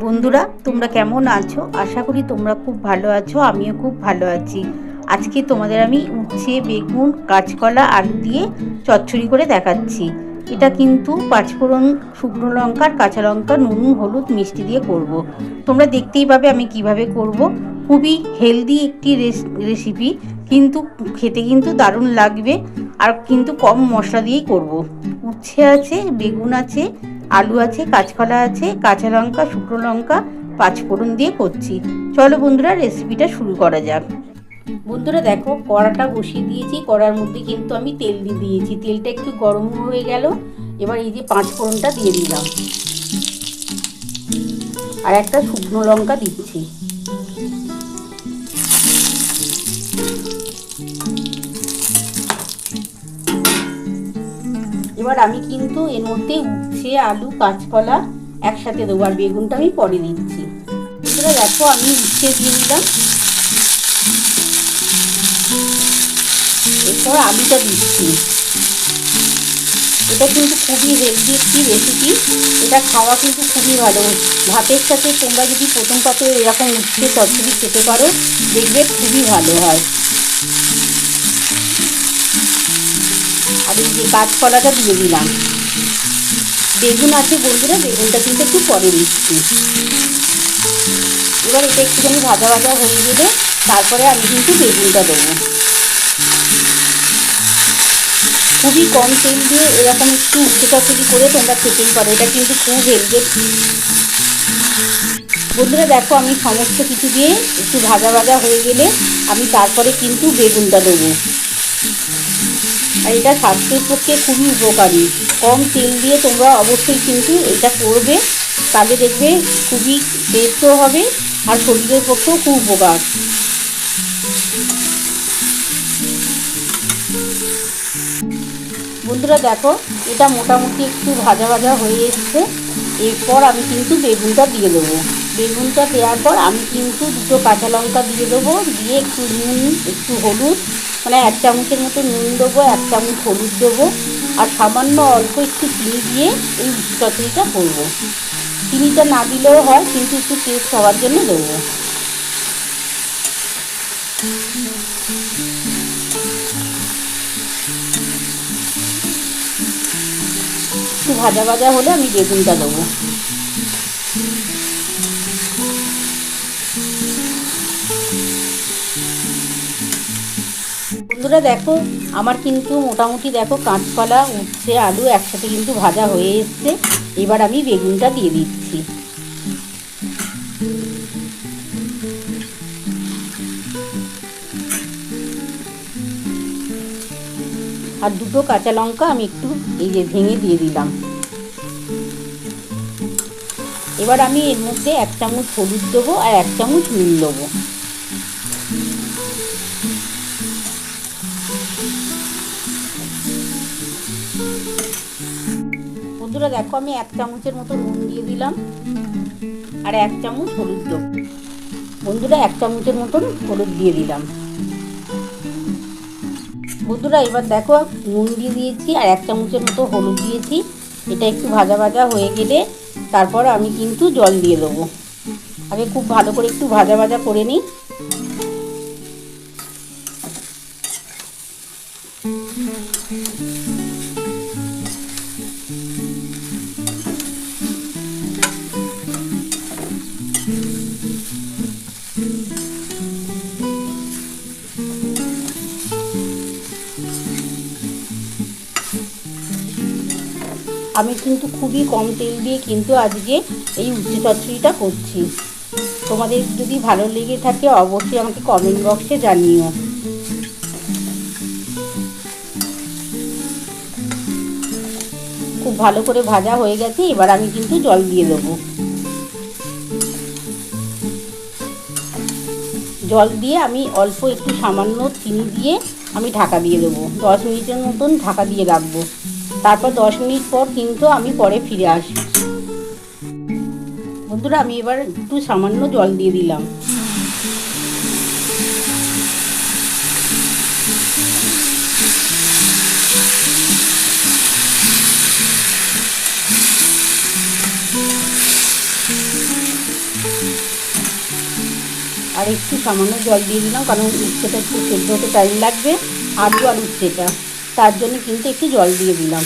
বন্ধুরা, তোমরা কেমন আছো? আশা করি তোমরা খুব ভালো আছো। আমিও খুব ভালো আছি। আজকে তোমাদের আমি উচ্ছে, বেগুন, কাঁচকলা, আলু দিয়ে চচ্চড়ি করে দেখাচ্ছি। এটা কিন্তু পাঁচফোড়ন, শুকনো লঙ্কা, কাঁচা লঙ্কা, নুন, হলুদ, মিষ্টি দিয়ে করব। তোমরা দেখতেই পাবে আমি কিভাবে করব। খুবই হেলদি একটি রেসিপি, কিন্তু খেতে কিন্তু দারুণ লাগবে। আর কিন্তু কম মশলা দিয়েই করব। উচ্ছে আছে, বেগুন আছে, আলু আছে, কাঁচকলা আছে, কাঁচা লঙ্কা, শুকনো লঙ্কা, পাঁচফোড়ন দিয়ে করছি। চলো বন্ধুরা, রেসিপিটা শুরু করা যাক। বন্ধুরা দেখো, কড়াটা বসিয়ে দিয়েছি। কড়ার মধ্যে কিন্তু আমি তেল দিয়ে দিয়েছি। তেলটা একটু গরম হয়ে গেল। এবার এই যে পাঁচফোড়নটা দিয়ে দিলাম, আর একটা শুকনো লঙ্কা দিচ্ছি। এবার আমি কিন্তু এর মধ্যে উচ্ছে, আলু, কাঁচকলা একসাথে দেবো, আর বেগুনটা আমি পরে দিচ্ছি। বন্ধুরা দেখো, আমি উচ্ছে দিয়ে দিলাম, এরপর আলুটা দিচ্ছি। এটা কিন্তু খুবই হেলদি একটি রেসিপি। এটা খাওয়া কিন্তু খুবই ভালো। ভাতের সাথে তোমরা যদি প্রথম পাতে এরকম উচ্ছে চচ্চড়ি খেতে পারো, দেখবে খুবই ভালো হয়। আর এই যে কাঁচকলাটা দিয়ে দিলাম। বেগুন আছে বন্ধুরা, বেগুনটা কিন্তু একটু পরে দিচ্ছি। এবার এটা একটুখানি ভাজা ভাজা হয়ে গেলে তারপরে আমি কিন্তু বেগুনটা দেবো। খুবই কম তেল দিয়ে এরকম একটু উচ্ছে চচ্চড়ি করে তোমরা খেতেই পারো। এটা কিন্তু খুব হেলদি। বন্ধুরা দেখো, আমি সমস্ত কিছু দিয়ে একটু ভাজা ভাজা হয়ে গেলে আমি তারপরে কিন্তু বেগুনটা দেবো। আর এটা স্বাস্থ্যের পক্ষে খুবই উপকারী। কম তেল দিয়ে তোমরা অবশ্যই কিন্তু এটা করবে, তাহলে দেখবে খুবই টেস্টও হবে আর শরীরের পক্ষেও খুব উপকার। বন্ধুরা দেখো, এটা মোটামুটি একটু ভাজা ভাজা হয়ে এসছে। এরপর আমি কিন্তু বেগুনটা দিয়ে দেবো। বেগুনটা দেওয়ার পর আমি কিন্তু দুটো কাঁচা লঙ্কা দিয়ে দেবো, দিয়ে একটু নুন, একটু হলুদ, মানে 1 চামচের মতো নুন দেবো, 1 চামচ হলুদ দেবো, আর সামান্য অল্প একটু চিনি দিয়ে এই চচ্চড়িটা করবো। চিনিটা না দিলেও হয়, কিন্তু একটু টেস্ট হওয়ার জন্য দেবো। একটু ভাজা ভাজা হলে আমি বেগুনটা দেবো। বন্ধুরা দেখো, আমার কিন্তু মোটামুটি দেখো কাঁচকলা, উচ্ছে, আলু একসাথে কিন্তু ভাজা হয়ে এসছে। এবার আমি বেগুনটা দিয়ে দিচ্ছি। আর দুটো কাঁচা লঙ্কা আমি একটু এই যে ভেঙে দিয়ে দিলাম। এবার আমি এর মধ্যে 1 চামচ হলুদ দেবো আর 1 চামচ নুন দেবো। বন্ধুরা দেখো, আমি 1 চামচের মতো নুন দিয়ে দিলাম আর 1 চামচ হলুদ দেবো। বন্ধুরা 1 চামচের মতন হলুদ দিয়ে দিলাম। বন্ধুরা এবার দেখো, নুন দিয়ে দিয়েছি আর 1 চামচের মতো হলুদ দিয়েছি। এটা একটু ভাজা ভাজা হয়ে গেলে তারপর আমি কিন্তু জল দিয়ে দেবো। আগে খুব ভালো করে একটু ভাজা ভাজা করে নিই। আমি কিন্তু খুবই কম তেল দিয়ে কিন্তু আজকে এই উচ্ছে চচ্চড়িটা করছি। তোমাদের যদি ভালো লেগে থাকে অবশ্যই আমাকে কমেন্ট বক্সে জানিও। খুব ভালো করে ভাজা হয়ে গেছে। এবার আমি কিন্তু জল দিয়ে দেবো। জল দিয়ে আমি অল্প একটু সামান্য চিনি দিয়ে আমি ঢাকা দিয়ে দেবো। 10 মিনিটের মতন ঢাকা দিয়ে রাখবো। তারপর 10 মিনিট পর কিন্তু আমি পরে ফিরে আসবো। বন্ধুরা আমি এবার একটু সামান্য জল দিয়ে দিলাম। আর একটু সামান্য জল দিয়ে দিলাম, কারণ উচ্ছেটা একটু সেদ্ধ হতে টাইম লাগবে, আলু আর উচ্ছেটা, তার জন্য কিন্তু একটু জল দিয়ে দিলাম।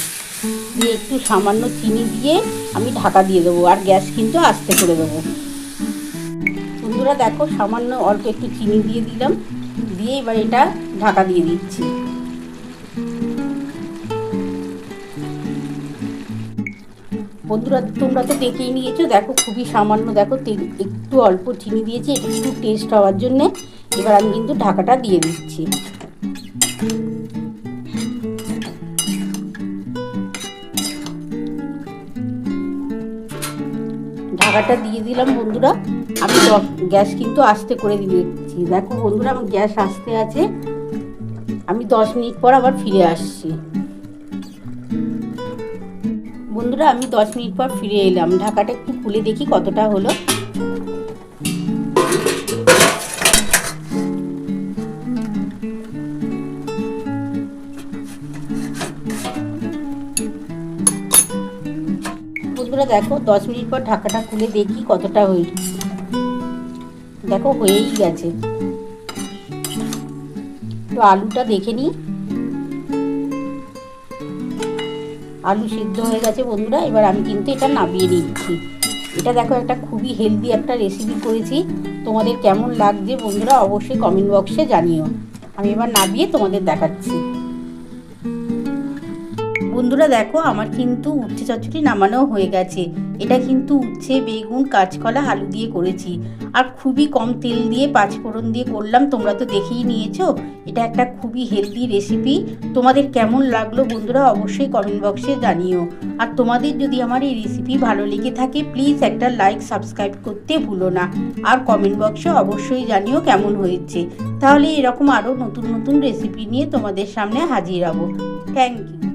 দিয়ে একটু সামান্য চিনি দিয়ে আমি ঢাকা দিয়ে দেবো, আর গ্যাস কিন্তু আস্তে করে দেবো। বন্ধুরা দেখো, সামান্য অল্প একটু চিনি দিয়ে দিলাম, দিয়ে এবার এটা ঢাকা দিয়ে দিচ্ছি। বন্ধুরা তোমরা তো দেখেই নিয়েছো, দেখো খুবই সামান্য, দেখো একটু অল্প চিনি দিয়েছি একটু টেস্ট হওয়ার জন্যে। এবার আমি কিন্তু ঢাকাটা দিয়ে দিচ্ছি। ঢাকাটা দিয়ে দিলাম বন্ধুরা। আমি গ্যাস কিন্তু আস্তে করে দিচ্ছি। দেখো বন্ধুরা, আমার গ্যাস আস্তে আছে। আমি 10 মিনিট পর আবার ফিরে আসছি। বন্ধুরা আমি 10 মিনিট পর ফিরে এলাম। ঢাকাটা একটু খুলে দেখি কতটা হলো। বন্ধুরা দেখো, 10 মিনিট পর ঢাকাটা খুলে দেখি কতটা হয়েছে। দেখো হয়েই গেছে। তো আলুটা দেখে নিই। আলু সিদ্ধ হয়ে গেছে বন্ধুরা। এবার আমি কিন্তু এটা নামিয়ে নিচ্ছি। এটা দেখো একটা খুবই হেলদি একটা রেসিপি করেছি। তোমাদের কেমন লাগছে বন্ধুরা অবশ্যই কমেন্ট বক্সে জানিও। আমি এবার নামিয়ে তোমাদের দেখাচ্ছি। বন্ধুরা দেখো, আমার কিন্তু উচ্ছে চচ্চড়ি নামানো হয়ে গেছে। এটা কিন্তু উচ্ছে, বেগুন, কাঁচকলা, আলু দিয়ে করেছি, আর খুবই কম তেল দিয়ে 5 ফোড়ন দিয়ে করলাম। তোমরা তো দেখেই নিয়েছো। এটা একটা খুবই হেলদি রেসিপি। তোমাদের কেমন লাগলো বন্ধুরা অবশ্যই কমেন্ট বক্সে জানিও। আর তোমাদের যদি আমার এই রেসিপি ভালো লেগে থাকে প্লিজ একটা লাইক সাবস্ক্রাইব করতে ভুলো না। আর কমেন্ট বক্সে অবশ্যই জানিও কেমন হয়েছে। তাহলে এরকম আরও নতুন নতুন রেসিপি নিয়ে তোমাদের সামনে হাজির হব। Thank you.